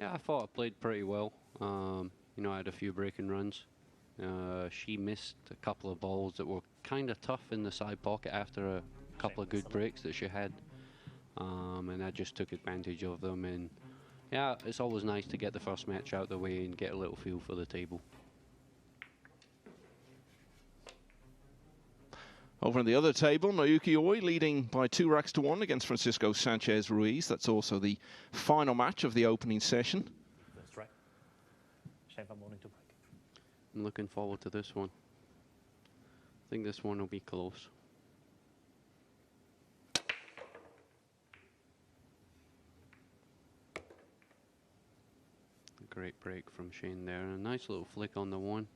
Yeah, I thought I played pretty well. You know, I had a few breaking runs. She missed a couple of balls that were kind of tough in the side pocket after a couple of good breaks that she had. And I just took advantage of them. And yeah, it's always nice to get the first match out of the way and get a little feel for the table. Over on the other table, Naoki Oi leading by 2-1 against Francisco Sanchez Ruiz. That's also the final match of the opening session. That's right. Shane Van Boening to break. I'm looking forward to this one. I think this one will be close. A great break from Shane there. A nice little flick on the one,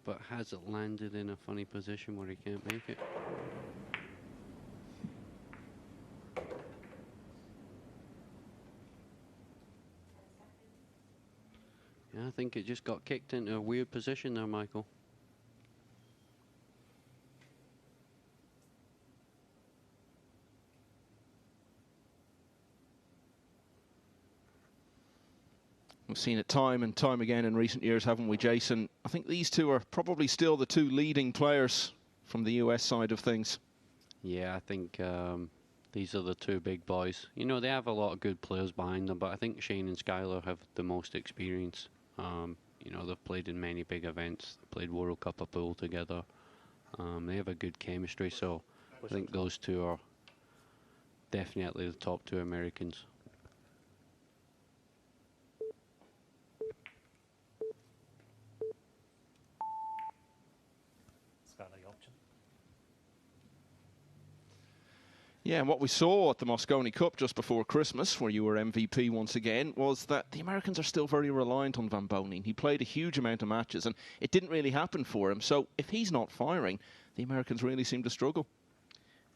but has it landed in a funny position where he can't make it. Yeah, I think it just got kicked into a weird position there, Michael. We've seen it time and time again in recent years, haven't we, Jason? I think these two are probably still the two leading players from the US side of things. Yeah, I think these are the two big boys. You know, they have a lot of good players behind them, but I think Shane and Skyler have the most experience. You know, they've played in many big events, played World Cup of Pool together. They have a good chemistry, so I think those two are definitely the top two Americans. Yeah, and what we saw at the Moscone Cup just before Christmas, where you were MVP once again, was that the Americans are still very reliant on Van Boening. He played a huge amount of matches, and it didn't really happen for him. So if he's not firing, the Americans really seem to struggle.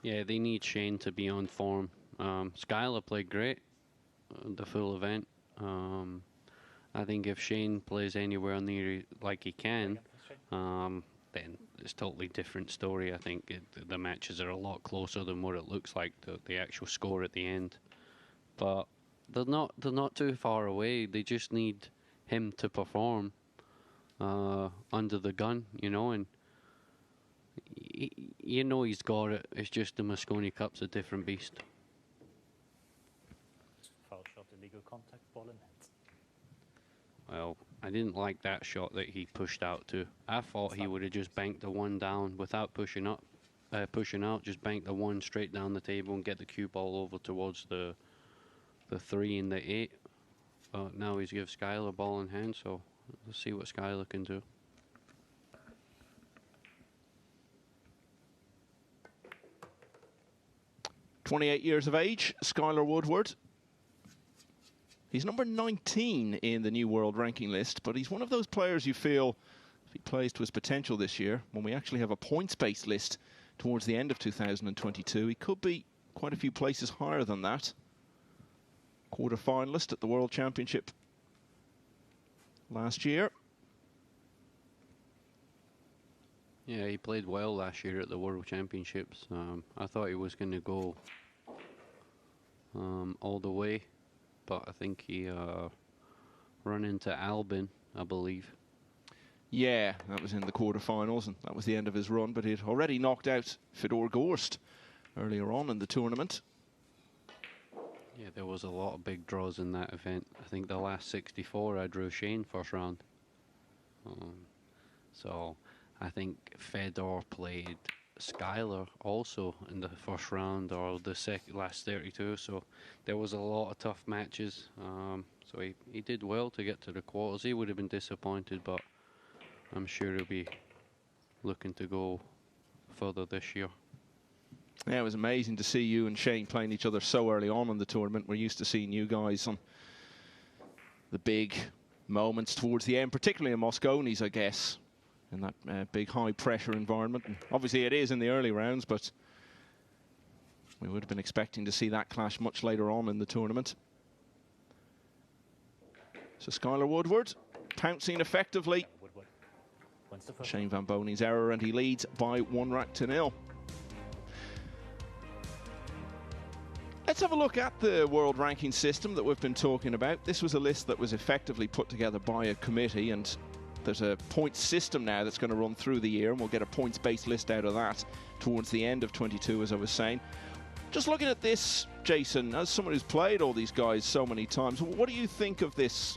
Yeah, they need Shane to be on form. Skyler played great the full event. I think if Shane plays anywhere near like he can, then it's a totally different story. I think the matches are a lot closer than what it looks like, the actual score at the end. But they're not too far away. They just need him to perform under the gun, you know, and you know he's got it. It's just the Moscone Cup's a different beast. Foul shot, illegal contact, ball in net. Well, I didn't like that shot that he pushed out to. I thought he would have just banked the one down without pushing out, just bank the one straight down the table and get the cue ball over towards the 3 and the 8. Now he's give Skyler ball in hand, so let's see what Skyler can do. "28 years of age, Skyler Woodward. He's number 19 in the new world ranking list, but he's one of those players you feel, if he plays to his potential this year, when we actually have a points-based list towards the end of 2022, he could be quite a few places higher than that. Quarter-finalist at the World Championship last year. Yeah, he played well last year at the World Championships. I thought he was going to go all the way, but I think he run into Albin, I believe. Yeah, that was in the quarterfinals, and that was the end of his run, but he'd already knocked out Fedor Gorst earlier on in the tournament. Yeah, there was a lot of big draws in that event. I think the last 64 I drew Shane first round. So I think Fedor played Skyler also in the first round, or the last 32, so there was a lot of tough matches. So he did well to get to the quarters. He would have been disappointed, but I'm sure he'll be looking to go further this year. Yeah, it was amazing to see you and Shane playing each other so early on in the tournament. We're used to seeing you guys on the big moments towards the end, particularly in Moscone's, I guess, in that big high-pressure environment. And obviously it is in the early rounds, but we would have been expecting to see that clash much later on in the tournament. So Skyler Woodward pouncing effectively. Shane Van Boening's error, and he leads by 1-0. Let's Let's have a look at the world ranking system that we've been talking about. This was a list that was effectively put together by a committee, and there's a points system now that's going to run through the year, and we'll get a points-based list out of that towards the end of 22, as I was saying. Just looking at this, Jason, as someone who's played all these guys so many times, what do you think of this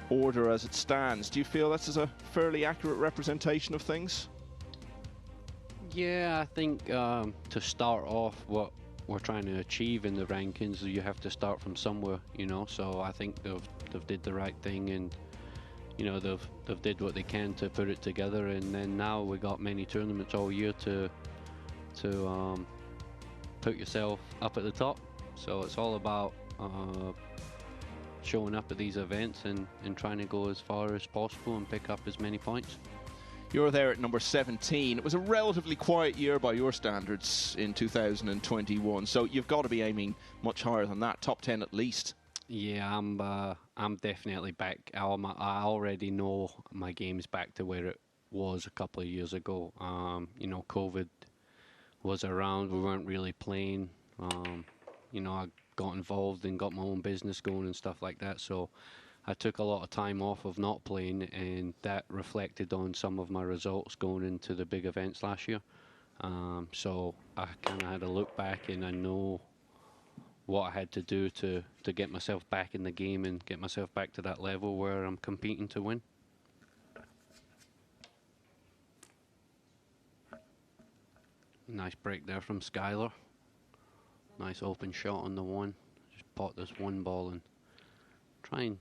order as it stands? Do you feel this is a fairly accurate representation of things? Yeah, I think to start off what we're trying to achieve in the rankings, you have to start from somewhere, you know. So I think they've did the right thing, and you know they've did what they can to put it together. And then now we got many tournaments all year to put yourself up at the top. So it's all about showing up at these events and trying to go as far as possible and pick up as many points. You're there at number 17. It was a relatively quiet year by your standards in 2021, so you've got to be aiming much higher than that, top 10 at least. Yeah, I'm definitely back. I already know my game's back to where it was a couple of years ago. You know, COVID was around. We weren't really playing. You know, I got involved and got my own business going and stuff like that. So I took a lot of time off of not playing, and that reflected on some of my results going into the big events last year. So I kind of had a look back, and I know what I had to do to get myself back in the game and get myself back to that level where I'm competing to win. Nice break there from Skyler. Nice open shot on the one. Just pot this one ball and try and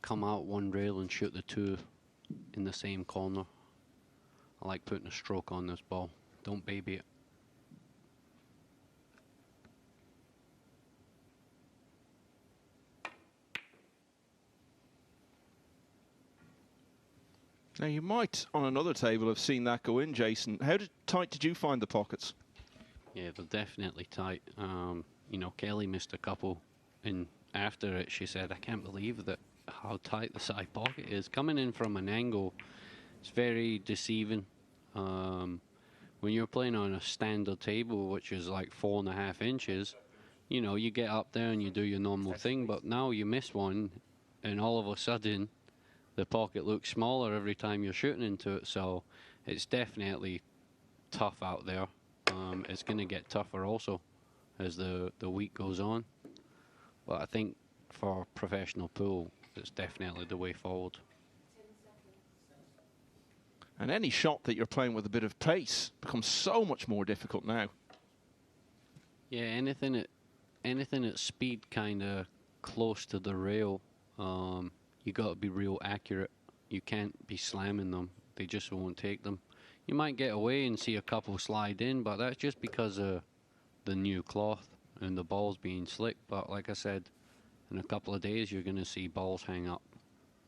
come out one rail and shoot the two in the same corner. I like putting a stroke on this ball. Don't baby it. Now you might, on another table, have seen that go in, Jason. How tight did you find the pockets? Yeah, they're definitely tight. You know, Kelly missed a couple, and after it she said, I can't believe that how tight the side pocket is. Coming in from an angle, it's very deceiving. When you're playing on a standard table, which is like 4.5 inches, you know, you get up there and you do your normal thing, but now you miss one, and all of a sudden, the pocket looks smaller every time you're shooting into it. So it's definitely tough out there. It's going to get tougher also as the week goes on. But I think for professional pool, it's definitely the way forward. And any shot that you're playing with a bit of pace becomes so much more difficult now. Yeah, anything at speed, kind of close to the rail, you got to be real accurate. You can't be slamming them. They just won't take them. You might get away and see a couple slide in, but that's just because of the new cloth and the balls being slick. But like I said, in a couple of days, you're going to see balls hang up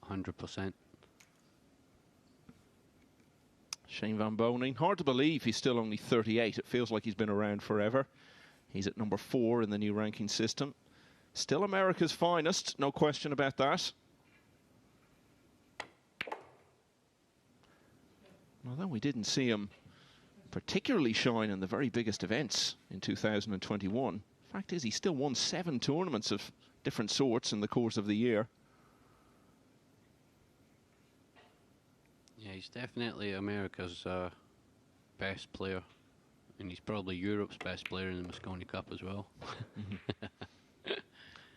100%. Shane van Boening. Hard to believe he's still only 38. It feels like he's been around forever. He's at number 4 in the new ranking system. Still America's finest, no question about that. Although we didn't see him particularly shine in the very biggest events in 2021. Fact is, he still won 7 tournaments of different sorts in the course of the year. Yeah, he's definitely America's best player. And he's probably Europe's best player in the Mosconi Cup as well.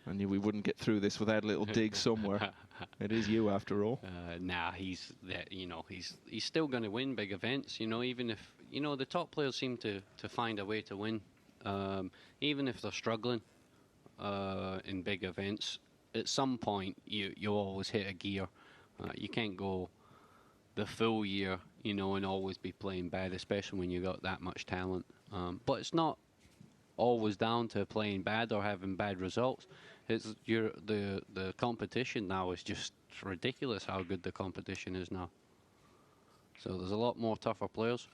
I knew we wouldn't get through this without a little dig somewhere. It is you, after all. Nah, he's that. You know, he's still going to win big events. You know, even if the top players seem to find a way to win, even if they're struggling in big events. At some point, you always hit a gear. You can't go the full year, and always be playing bad, especially when you got that much talent. But it's not always down to playing bad or having bad results. It's the competition now is just ridiculous how good the competition is now. So there's a lot more tougher players.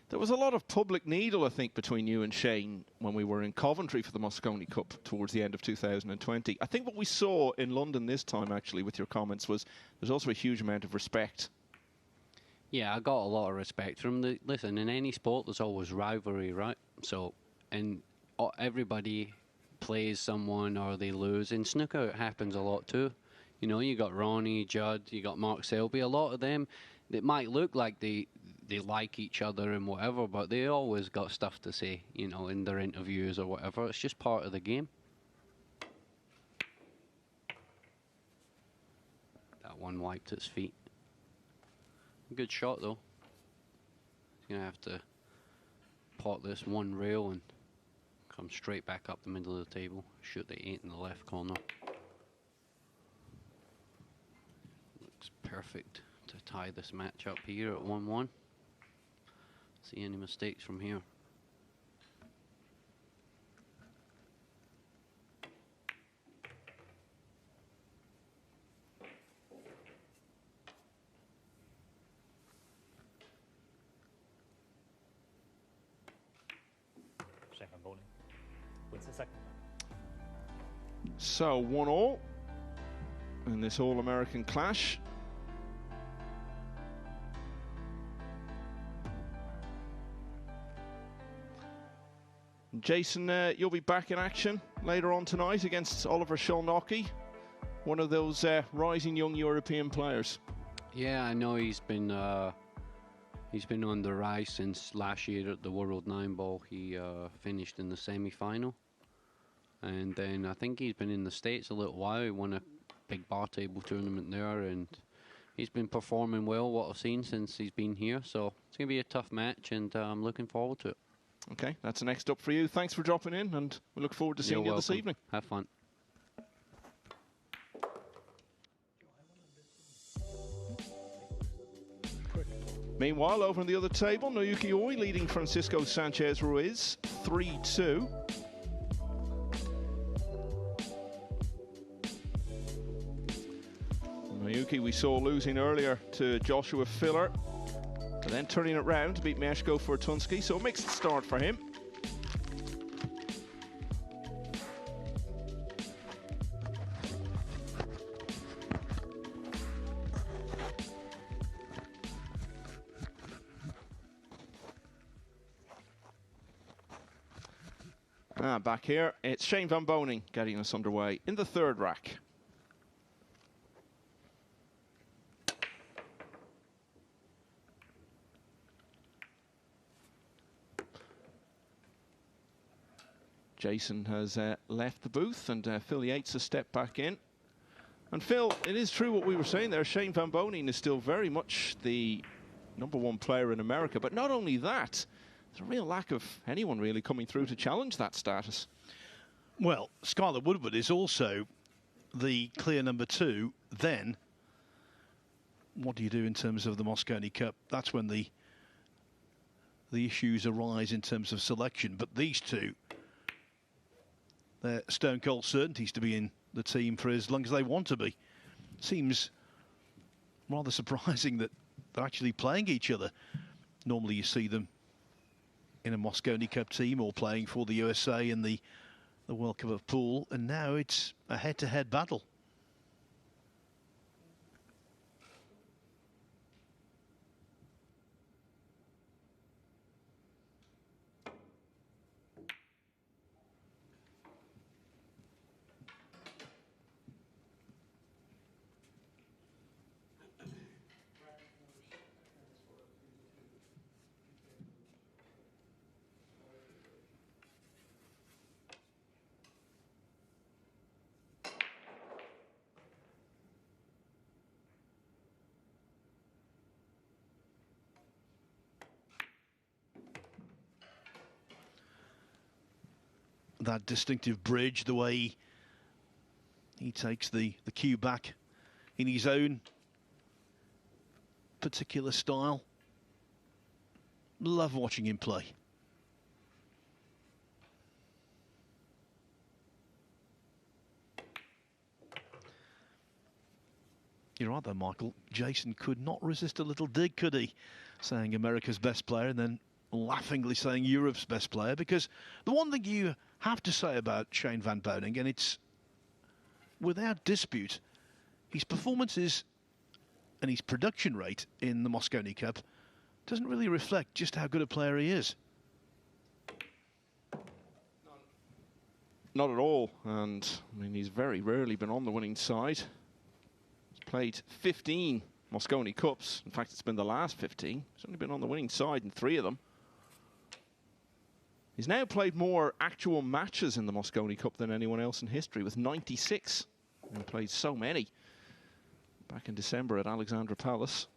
There was a lot of public needle, I think, between you and Shane when we were in Coventry for the Mosconi Cup towards the end of 2020. I think what we saw in London this time, actually, with your comments, was there's also a huge amount of respect. Yeah, I got a lot of respect from listen, in any sport, there's always rivalry, right? So, and everybody plays someone or they lose. In snooker, it happens a lot too. You know, you got Ronnie, Judd, you got Mark Selby. A lot of them, it might look like they like each other and whatever, but they always got stuff to say, you know, in their interviews or whatever. It's just part of the game. That one wiped its feet. Good shot though. He's gonna have to pot this one rail and come straight back up the middle of the table. Shoot the 8 in the left corner. Looks perfect to tie this match up here at 1-1. See any mistakes from here. Shane van Boening wins the second. So 1-1 in this All-American clash. Jason, you'll be back in action later on tonight against Oliver Szolnocki, one of those rising young European players. Yeah, I know he's been on the rise since last year at the World 9 Ball. He finished in the semi-final, and then I think he's been in the States a little while. He won a big bar table tournament there, and he's been performing well, what I've seen since he's been here. So it's going to be a tough match, and I'm looking forward to it. Okay, that's next up for you. Thanks for dropping in, and we look forward to seeing you this evening. Have fun. Meanwhile, over on the other table, Naoki Oi leading Francisco Sanchez Ruiz 3-2. Naoki we saw losing earlier to Joshua Filler, and then turning it round to beat Meshko Fortunski, so a mixed start for him. Back here, it's Shane van Boening getting us underway in the third rack. Jason has left the booth, and Phil Yates has stepped back in. And Phil, it is true what we were saying there. Shane van Boening is still very much the #1 player in America. But not only that, there's a real lack of anyone really coming through to challenge that status. Well, Skyler Woodward is also the clear #2. Then, what do you do in terms of the Mosconi Cup? That's when the issues arise in terms of selection. But these two, they're stone cold certainties to be in the team for as long as they want to be. Seems rather surprising that they're actually playing each other. Normally you see them in a Mosconi Cup team or playing for the USA in the World Cup of Pool, and now it's a head-to-head battle. That distinctive bridge, the way he takes the cue back in his own particular style. Love watching him play. You're right though, Michael. Jason could not resist a little dig, could he? Saying America's best player and then laughingly saying Europe's best player, because the one thing you have to say about Shane van Boening, and it's without dispute, his performances and his production rate in the Mosconi Cup doesn't really reflect just how good a player he is. Not at all. And I mean, he's very rarely been on the winning side. He's played 15 Mosconi Cups. In fact, it's been the last 15. He's only been on the winning side in 3 of them. He's now played more actual matches in the Mosconi Cup than anyone else in history, with 96. He played so many back in December at Alexandra Palace.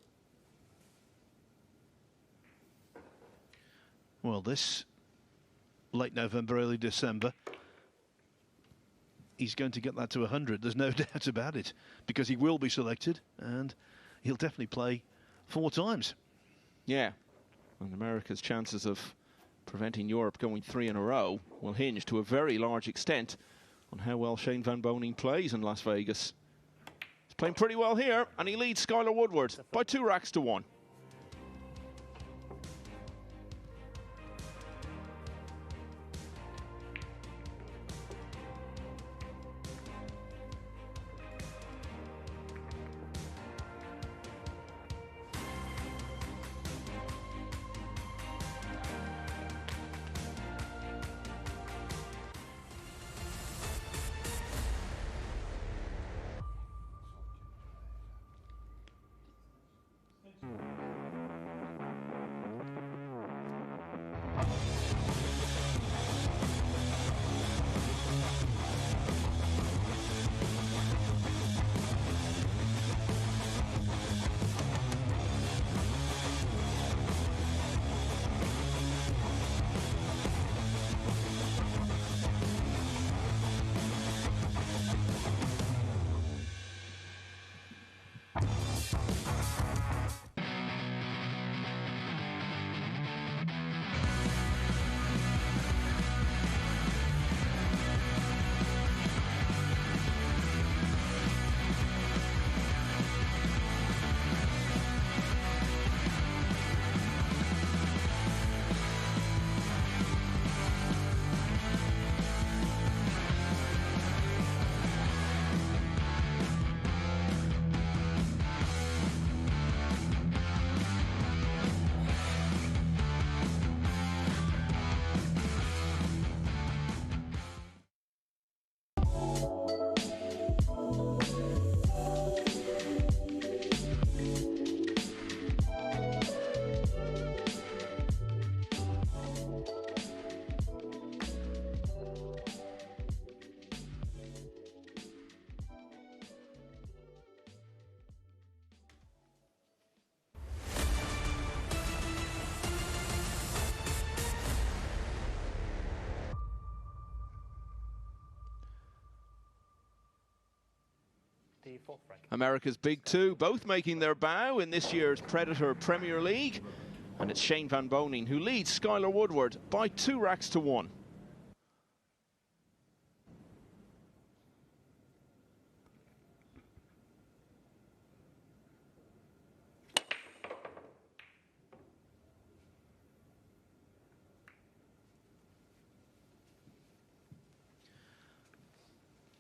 Well, this late November, early December, he's going to get that to 100. There's no doubt about it, because he will be selected and he'll definitely play 4 times. Yeah, and America's chances of preventing Europe going 3 in a row will hinge to a very large extent on how well Shane Van Boening plays in Las Vegas. He's playing pretty well here, and he leads Skyler Woodward by 2 racks to 1. America's big 2, both making their bow in this year's Predator Premier League. And it's Shane Van Boening who leads Skyler Woodward by 2 racks to 1.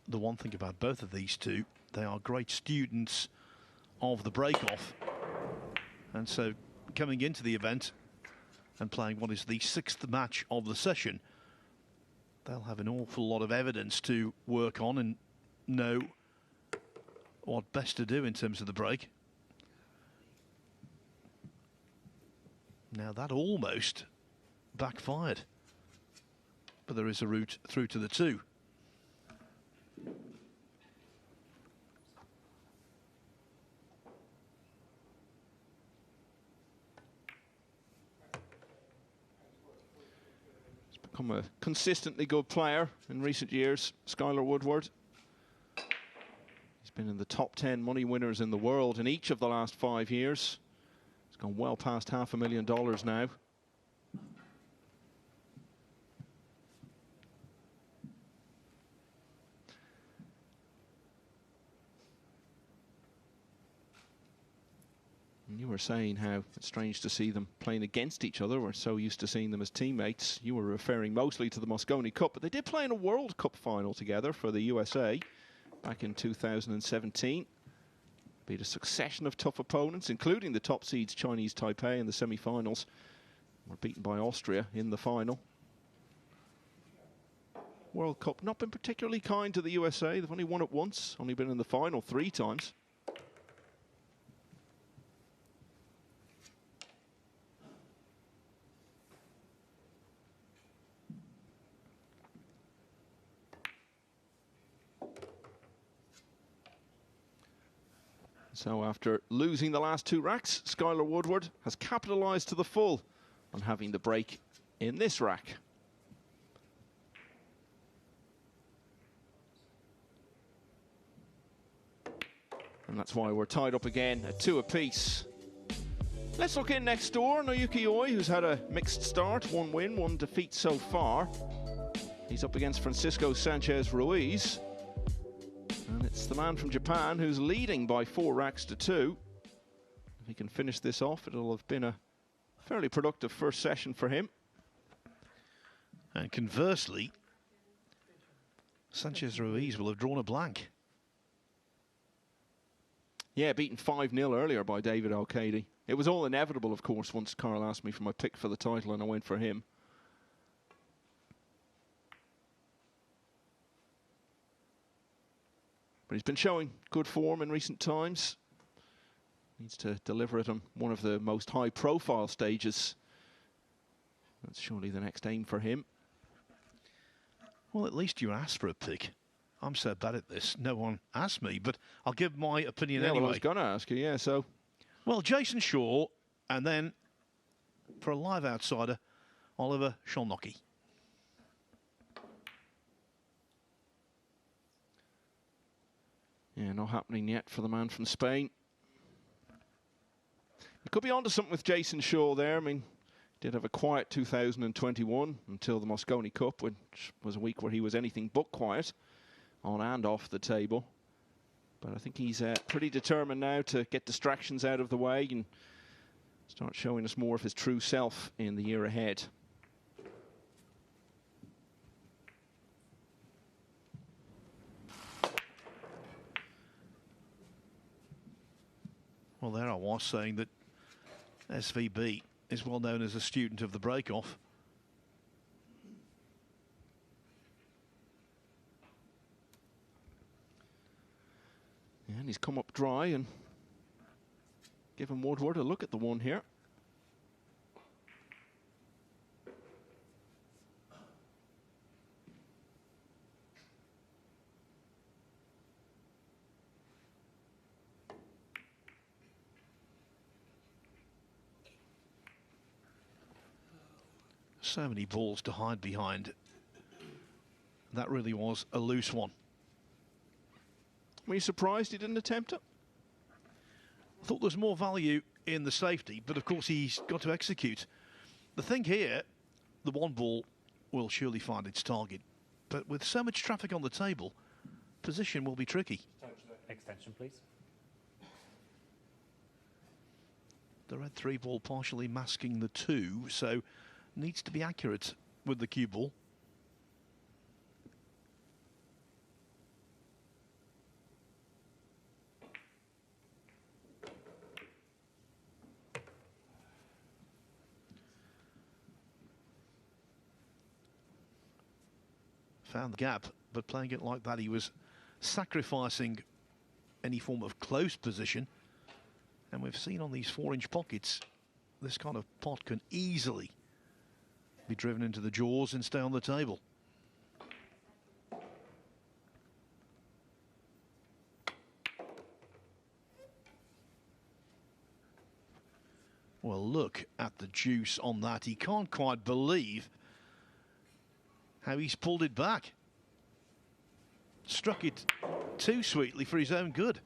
The one thing about both of these two, they are great students of the break-off. And so coming into the event and playing what is the 6th match of the session, they'll have an awful lot of evidence to work on and know what best to do in terms of the break. Now that almost backfired, but there is a route through to the 2. Become a consistently good player in recent years, Skyler Woodward. He's been in the top 10 money winners in the world in each of the last 5 years. He's gone well past $500,000 now. You were saying how it's strange to see them playing against each other. We're so used to seeing them as teammates. You were referring mostly to the Mosconi Cup, but they did play in a World Cup final together for the USA back in 2017. Beat a succession of tough opponents, including the top seeds Chinese Taipei in the semi-finals. Were beaten by Austria in the final. World Cup not been particularly kind to the USA. They've only won it once, only been in the final 3 times. So after losing the last 2 racks, Skyler Woodward has capitalised to the full on having the break in this rack. And that's why we're tied up again at 2 apiece. Let's look in next door. Naoki Oi, who's had a mixed start, 1 win, 1 defeat so far. He's up against Francisco Sanchez Ruiz. And it's the man from Japan who's leading by 4 racks to 2. If he can finish this off, it'll have been a fairly productive first session for him. And conversely, Sanchez Ruiz will have drawn a blank. Yeah, beaten 5-0 earlier by David Al-Kaidi. It was all inevitable, of course, once Carl asked me for my pick for the title, and I went for him. But he's been showing good form in recent times. Needs to deliver it on one of the most high-profile stages. That's surely the next aim for him. Well, at least you asked for a pick. I'm so bad at this, no one asked me, but I'll give my opinion anyway. Well, I was going to ask you, yeah, so... Well, Jason Shaw, and then, for a live outsider, Oliver Szolnocki. Yeah, not happening yet for the man from Spain. He could be onto something with Jason Shaw there. I mean, did have a quiet 2021 until the Mosconi Cup, which was a week where he was anything but quiet, on and off the table. But I think he's pretty determined now to get distractions out of the way and start showing us more of his true self in the year ahead. Well, there I was saying that SVB is well known as a student of the break-off. Yeah, and he's come up dry and given Woodward a look at the one here. So many balls to hide behind. That really was a loose one. Were you surprised he didn't attempt it? I thought there was more value in the safety, but of course he's got to execute. The thing here, the 1 ball will surely find its target, but with so much traffic on the table, position will be tricky. Extension, please. The red 3 ball partially masking the 2, so needs to be accurate with the cue ball. Found the gap, but playing it like that, he was sacrificing any form of close position. And we've seen on these 4-inch pockets, this kind of pot can easily be driven into the jaws and stay on the table. Well, look at the juice on that. He can't quite believe how he's pulled it back. Struck it too sweetly for his own good.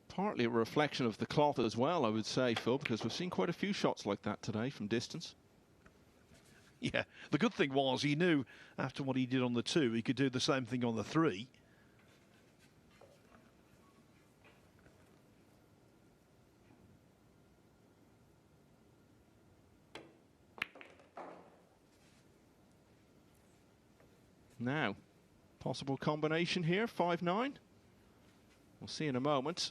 Partly a reflection of the cloth as well, I would say, Phil, because we've seen quite a few shots like that today from distance. Yeah, the good thing was he knew after what he did on the 2, he could do the same thing on the 3. Now, possible combination here, 5-9. We'll see in a moment.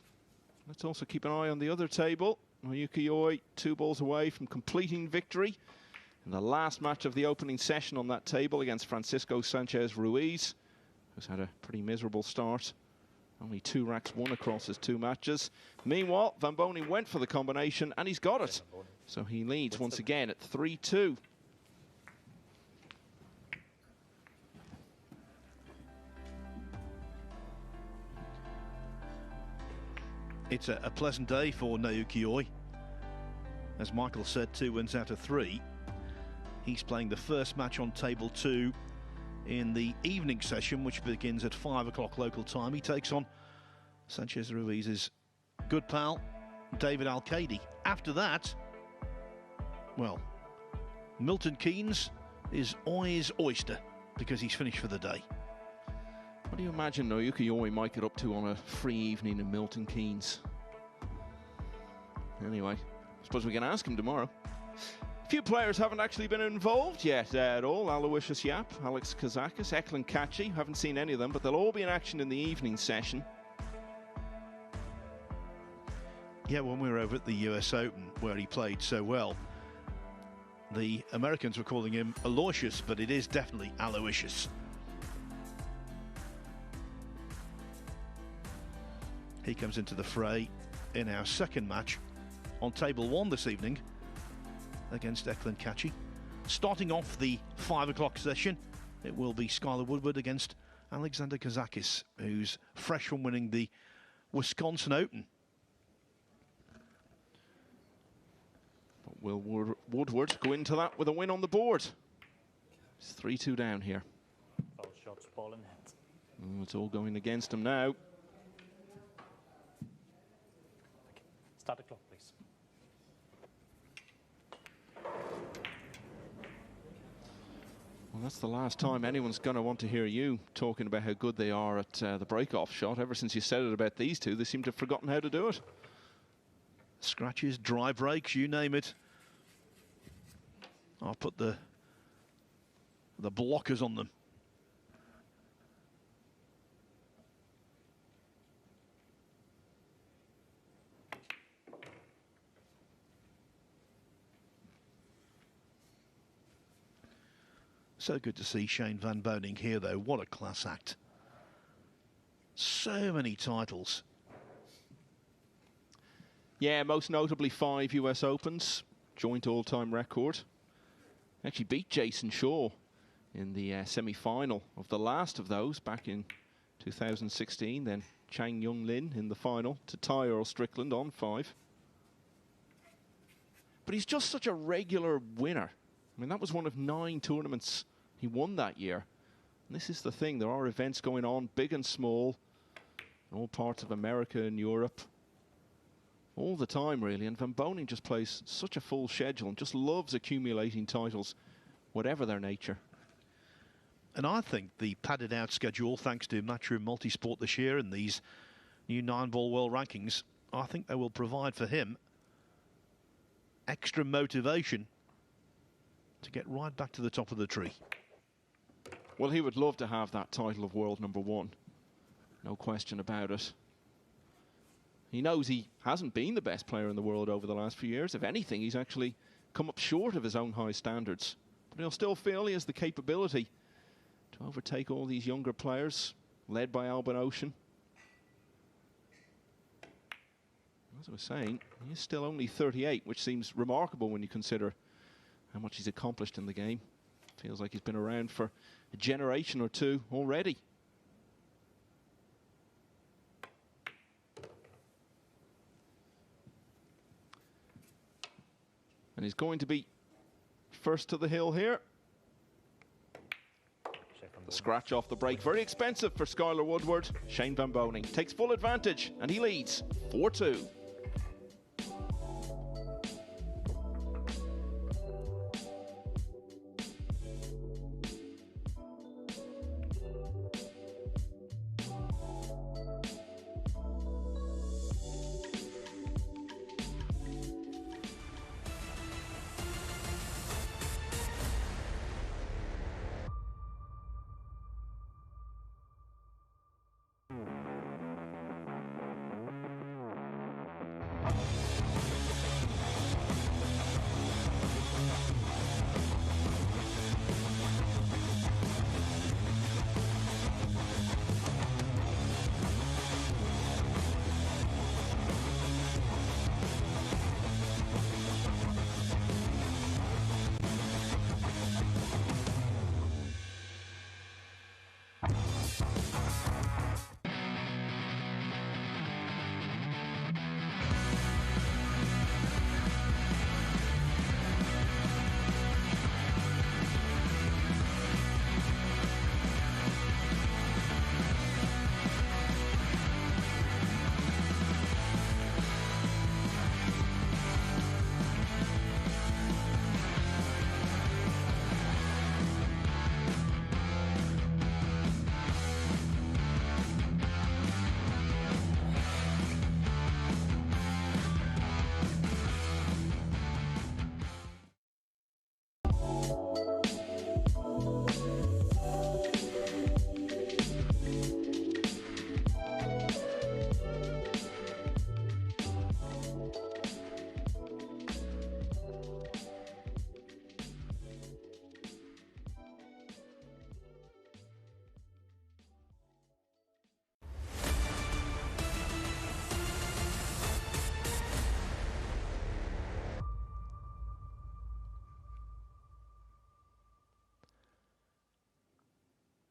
Let's also keep an eye on the other table. Naoki Oi, 2 balls away from completing victory. in the last match of the opening session on that table against Francisco Sanchez Ruiz, who's had a pretty miserable start. Only 2 racks won across his 2 matches. Meanwhile, Van Boening went for the combination, and he's got it. So he leads once again at 3-2. It's a pleasant day for Naoki Oi. As Michael said, 2 wins out of 3. He's playing the first match on table 2 in the evening session, which begins at 5 o'clock local time. He takes on Sanchez Ruiz's good pal, David Al-Qaedi. After that, well, Milton Keynes is Oi's oyster because he's finished for the day. What do you imagine Naoki Oi might get up to on a free evening in Milton Keynes? Anyway, I suppose we can ask him tomorrow. A few players haven't actually been involved yet at all. Aloysius Yap, Alex Kazakis, Eklund Kachi. Haven't seen any of them, but they'll all be in action in the evening session. Yeah, when we were over at the US Open, where he played so well, the Americans were calling him Aloysius, but it is definitely Aloysius. He comes into the fray in our second match on table 1 this evening against Eklund Kachi. Starting off the 5 o'clock session, it will be Skyler Woodward against Alexander Kazakis, who's fresh from winning the Wisconsin Open. But will Woodward go into that with a win on the board? It's 3-2 down here. Foul shots, ball in hand. Oh, it's all going against him now. Start the clock, please. Well, that's the last time anyone's going to want to hear you talking about how good they are at the break-off shot. Ever since you said it about these two, they seem to have forgotten how to do it. Scratches, dry breaks, you name it. I'll put the blockers on them. So good to see Shane Van Boening here, though. What a class act. So many titles. Yeah, most notably 5 US Opens, joint all-time record. Actually beat Jason Shaw in the semi-final of the last of those back in 2016. Then Chang Young Lin in the final to tie Earl Strickland on 5. But he's just such a regular winner. I mean, that was one of 9 tournaments he won that year. And this is the thing, there are events going on, big and small, in all parts of America and Europe, all the time, really. And Van Boening just plays such a full schedule and just loves accumulating titles, whatever their nature. And I think the padded out schedule, thanks to Matchroom Multisport this year and these new 9-ball world rankings, I think they will provide for him extra motivation to get right back to the top of the tree. Well, he would love to have that title of world #1. No question about it. He knows he hasn't been the best player in the world over the last few years. If anything, he's actually come up short of his own high standards. But he'll still feel he has the capability to overtake all these younger players, led by Albin Ocean. As I was saying, he is still only 38, which seems remarkable when you consider how much he's accomplished in the game. Feels like he's been around for a generation or 2 already. And he's going to be first to the hill here. The scratch off the break, very expensive for Skyler Woodward. Shane Van Boening takes full advantage and he leads 4-2.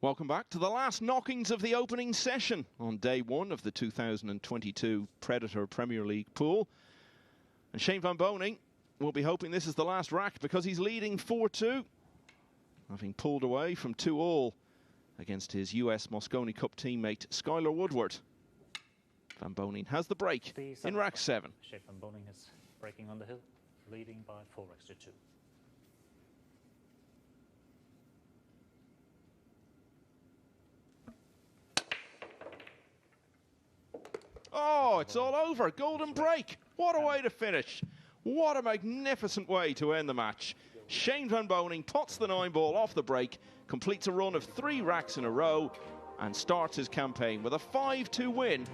Welcome back to the last knockings of the opening session on day one of the 2022 Predator Premier League pool. And Shane van Boening will be hoping this is the last rack because he's leading 4-2, having pulled away from 2-all against his US Mosconi Cup teammate Skyler Woodward. Van Boening has the break in rack 7. Shane van Boening is breaking on the hill, leading by 4 racks to 2. Oh, it's all over. Golden break. What a way to finish. What a magnificent way to end the match. Shane van Boening pots the 9-ball off the break, completes a run of 3 racks in a row, and starts his campaign with a 5-2 win.